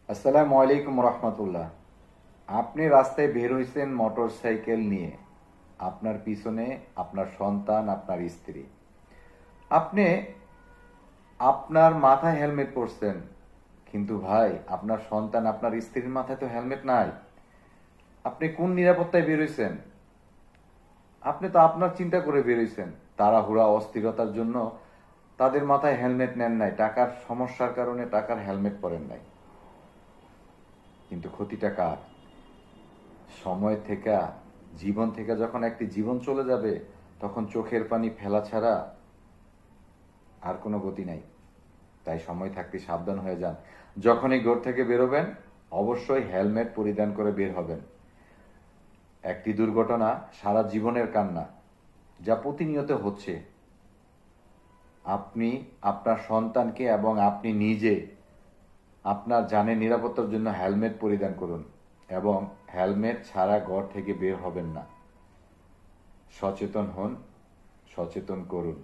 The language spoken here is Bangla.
আসসালামু আলাইকুম রহমতুল্লাহ। আপনি রাস্তায় বের হইছেন মোটর সাইকেল নিয়ে, আপনার পিছনে আপনার সন্তান, আপনার স্ত্রী। আপনি আপনার মাথায় হেলমেট পরছেন, কিন্তু ভাই আপনার সন্তান, আপনার স্ত্রীর মাথায় তো হেলমেট নাই। আপনি কোন নিরাপত্তায় বের হইছেন? আপনি তো আপনার চিন্তা করে বের হইছেন। তাড়াহুড়া অস্থিরতার জন্য তাদের মাথায় হেলমেট নেন নাই, টাকার সমস্যার কারণে টাকার হেলমেট পরেন নাই। কিন্তু ক্ষতিটা কার? সময় থেকে, জীবন থেকে যখন একটি জীবন চলে যাবে, তখন চোখের পানি ফেলা ছাড়া আর কোনো গতি নাই। তাই সময় থাকতে সাবধান হয়ে যান। যখনই ঘর থেকে বেরোবেন, অবশ্যই হেলমেট পরিধান করে বের হবেন। একটি দুর্ঘটনা সারা জীবনের কান্না, যা প্রতিনিয়ত হচ্ছে। আপনি আপনার সন্তানকে এবং আপনি নিজে আপনার জানের নিরাপত্তার জন্য হেলমেট পরিধান করুন এবং হেলমেট ছাড়া ঘর থেকে বের হবেন না। সচেতন হন, সচেতন করুন।